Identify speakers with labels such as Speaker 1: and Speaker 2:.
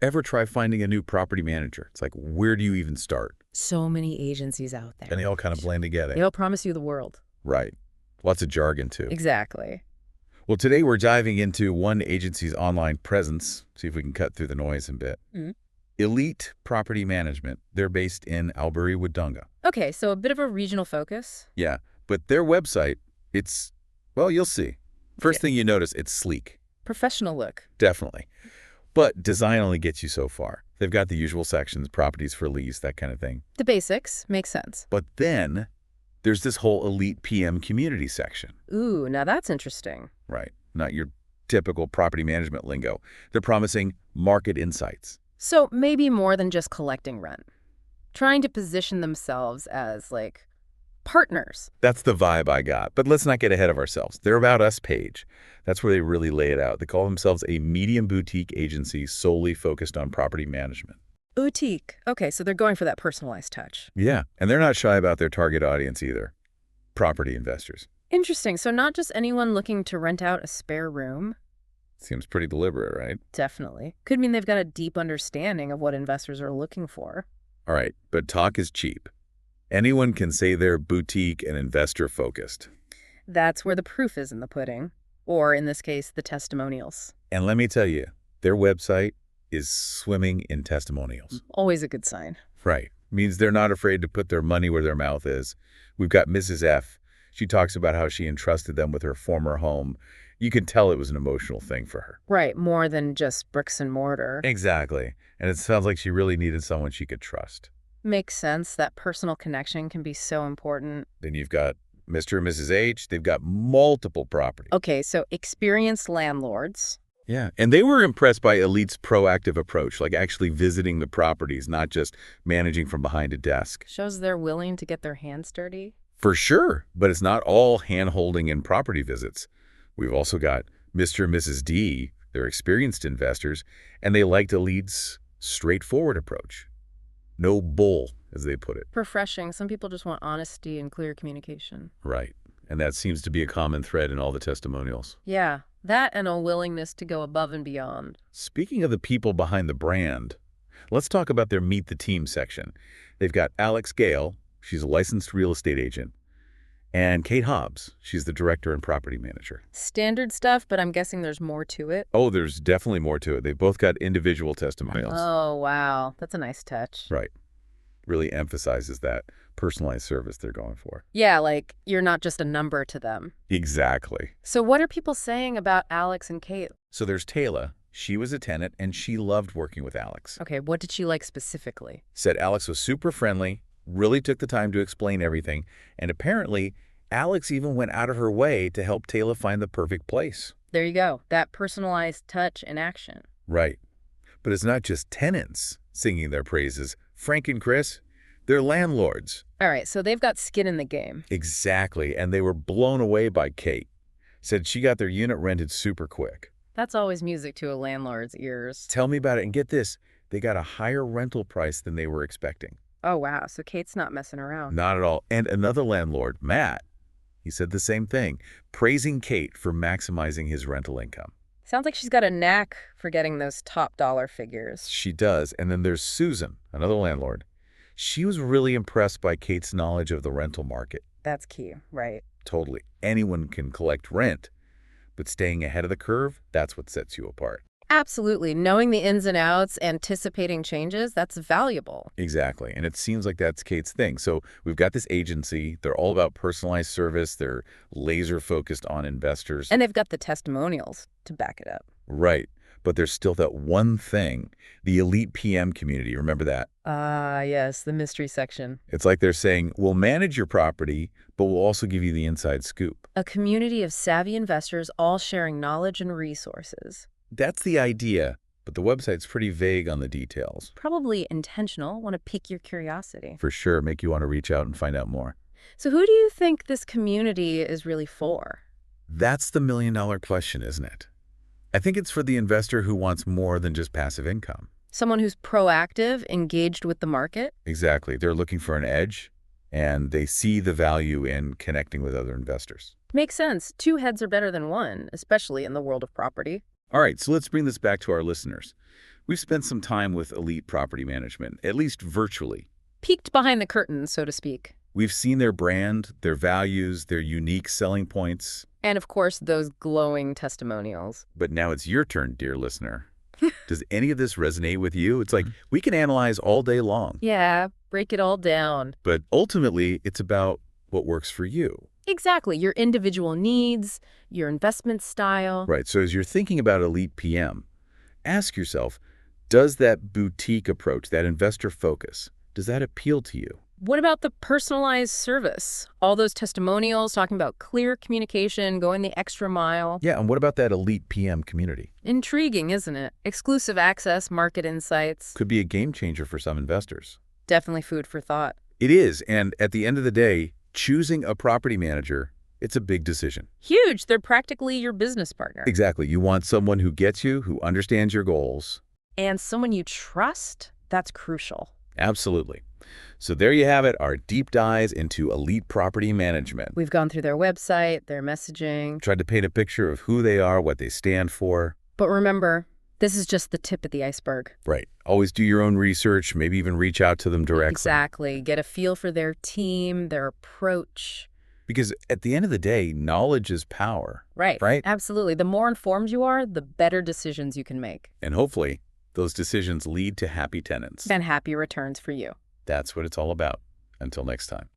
Speaker 1: ever try finding a new property manager? It's like, where do you even start?
Speaker 2: So many agencies out
Speaker 1: And
Speaker 2: there.
Speaker 1: they all kind of blend together.
Speaker 2: They all promise you the world.
Speaker 1: Right. Lots of jargon, too.
Speaker 2: Exactly.
Speaker 1: Well, today we're diving into one agency's online presence, see if we can cut through the noise a bit.
Speaker 2: Mm.
Speaker 1: Elite Property Management. They're based in Albury, Wodonga.
Speaker 2: Okay, so a bit of a regional focus.
Speaker 1: Yeah, but their website, well, you'll see. First
Speaker 2: Okay.
Speaker 1: thing you notice, it's sleek.
Speaker 2: Professional look.
Speaker 1: Definitely. But design only gets you so far. They've got the usual sections, properties for lease, that kind of thing.
Speaker 2: The basics. Makes sense.
Speaker 1: But then there's this whole Elite PM community section.
Speaker 2: Ooh, now that's interesting.
Speaker 1: Right. Not your typical property management lingo. They're promising market insights.
Speaker 2: So maybe more than just collecting rent. Trying to position themselves as, like, partners.
Speaker 1: That's the vibe I got. But let's not get ahead of ourselves. Their About Us page, that's where they really lay it out. They call themselves a medium boutique agency solely focused on property management.
Speaker 2: Boutique. Okay, so they're going for that personalized touch.
Speaker 1: Yeah, and they're not shy about their target audience either. Property investors.
Speaker 2: Interesting. So not just anyone looking to rent out a spare room.
Speaker 1: Seems pretty deliberate, right?
Speaker 2: Definitely. Could mean they've got a deep understanding of what investors are looking for.
Speaker 1: All right, but talk is cheap. Anyone can say they're boutique and investor-focused.
Speaker 2: That's where the proof is in the pudding. Or, in this case, the testimonials.
Speaker 1: And let me tell you, their website is swimming in testimonials.
Speaker 2: Always a good sign.
Speaker 1: Right. Means they're not afraid to put their money where their mouth is. We've got Mrs. F. She talks about how she entrusted them with her former home. You can tell it was an emotional thing for her.
Speaker 2: Right, more than just bricks and mortar.
Speaker 1: Exactly. And it sounds like she really needed someone she could trust.
Speaker 2: Makes sense. That personal connection can be so important.
Speaker 1: Then you've got Mr. and Mrs. H. They've got multiple properties.
Speaker 2: Okay, so experienced landlords.
Speaker 1: Yeah, and they were impressed by Elite's proactive approach, like actually visiting the properties, not just managing from behind a desk.
Speaker 2: Shows they're willing to get their hands dirty.
Speaker 1: For sure, but it's not all hand-holding and property visits. We've also got Mr. and Mrs. D. They're experienced investors, and they liked Elite's straightforward approach. No bull, as they put it.
Speaker 2: Refreshing. Some people just want honesty and clear communication.
Speaker 1: Right, and that seems to be a common thread in all the testimonials.
Speaker 2: Yeah, that and a willingness to go above and beyond.
Speaker 1: Speaking of the people behind the brand, let's talk about their Meet the Team section. They've got Alex Gale, she's a licensed real estate agent, and Kate Hobbs, she's the director and property manager.
Speaker 2: Standard stuff, but I'm guessing there's more to it.
Speaker 1: Oh, there's definitely more to it. They've both got individual testimonials.
Speaker 2: Oh, wow. That's a nice touch.
Speaker 1: Right. Really emphasizes that personalized service they're going for.
Speaker 2: Yeah, like you're not just a number to them.
Speaker 1: Exactly.
Speaker 2: So what are people saying about Alex and Kate?
Speaker 1: So there's Taylor. She was a tenant, and she loved working with Alex.
Speaker 2: Okay, what did she like specifically?
Speaker 1: Said Alex was super friendly, really took the time to explain everything, and apparently Alex even went out of her way to help Taylor find the perfect place.
Speaker 2: There you go. That personalized touch in action.
Speaker 1: Right. But it's not just tenants singing their praises. Frank and Chris, they're landlords.
Speaker 2: All right, so they've got skin in the game.
Speaker 1: Exactly, and they were blown away by Kate. Said she got their unit rented super quick.
Speaker 2: That's always music to a landlord's ears.
Speaker 1: Tell me about it, and get this, they got a higher rental price than they were expecting.
Speaker 2: Oh, wow. So Kate's not messing around.
Speaker 1: Not at all. And another landlord, Matt, he said the same thing, praising Kate for maximizing his rental income.
Speaker 2: Sounds like she's got a knack for getting those top dollar figures.
Speaker 1: She does. And then there's Susan, another landlord. She was really impressed by Kate's knowledge of the rental market.
Speaker 2: That's key, right?
Speaker 1: Totally. Anyone can collect rent, but staying ahead of the curve, that's what sets you apart.
Speaker 2: Absolutely. Knowing the ins and outs, anticipating changes, that's valuable.
Speaker 1: Exactly. And it seems like that's Kate's thing. So we've got this agency. They're all about personalized service. They're laser focused on investors.
Speaker 2: And they've got the testimonials to back it up.
Speaker 1: Right. But there's still that one thing, the Elite PM community. Remember that?
Speaker 2: Ah, yes, the mystery section.
Speaker 1: It's like they're saying, we'll manage your property, but we'll also give you the inside scoop.
Speaker 2: A community of savvy investors all sharing knowledge and resources.
Speaker 1: That's the idea, but the website's pretty vague on the details.
Speaker 2: Probably intentional, want to pique your curiosity.
Speaker 1: For sure, make you want to reach out and find out more.
Speaker 2: So who do you think this community is really for?
Speaker 1: That's the million-dollar question, isn't it? I think it's for the investor who wants more than just passive income.
Speaker 2: Someone who's proactive, engaged with the market?
Speaker 1: Exactly. They're looking for an edge, and they see the value in connecting with other investors.
Speaker 2: Makes sense. Two heads are better than one, especially in the world of property.
Speaker 1: All right, so let's bring this back to our listeners. We've spent some time with elite property management, at least virtually.
Speaker 2: Peeked behind the curtain, so to speak.
Speaker 1: We've seen their brand, their values, their unique selling points.
Speaker 2: And of course, those glowing testimonials.
Speaker 1: But now it's your turn, dear listener. Does any of this resonate with you? It's like we can analyze all day long.
Speaker 2: Yeah, break it all down.
Speaker 1: But ultimately, it's about what works for you.
Speaker 2: Exactly. Your individual needs, your investment style.
Speaker 1: Right. So as you're thinking about Elite PM, ask yourself, does that boutique approach, that investor focus, does that appeal to you?
Speaker 2: What about the personalized service? All those testimonials talking about clear communication, going the extra mile.
Speaker 1: Yeah, and what about that Elite PM community?
Speaker 2: Intriguing, isn't it? Exclusive access, market insights.
Speaker 1: Could be a game changer for some investors.
Speaker 2: Definitely food for thought.
Speaker 1: It is, and at the end of the day, choosing a property manager, it's a big decision.
Speaker 2: Huge. They're practically your business partner.
Speaker 1: Exactly. You want someone who gets you, who understands your goals.
Speaker 2: And someone you trust, that's crucial.
Speaker 1: Absolutely. So there you have it, our deep dives into elite property management.
Speaker 2: We've gone through their website, their messaging.
Speaker 1: Tried to paint a picture of who they are, what they stand for.
Speaker 2: But remember, this is just the tip of the iceberg.
Speaker 1: Right. Always do your own research, maybe even reach out to them directly.
Speaker 2: Exactly. Get a feel for their team, their approach.
Speaker 1: Because at the end of the day, knowledge is power.
Speaker 2: Right.
Speaker 1: Right?
Speaker 2: Absolutely. The more informed you are, the better decisions you can make.
Speaker 1: And hopefully, those decisions lead to happy tenants.
Speaker 2: And happy returns for you.
Speaker 1: That's what it's all about. Until next time.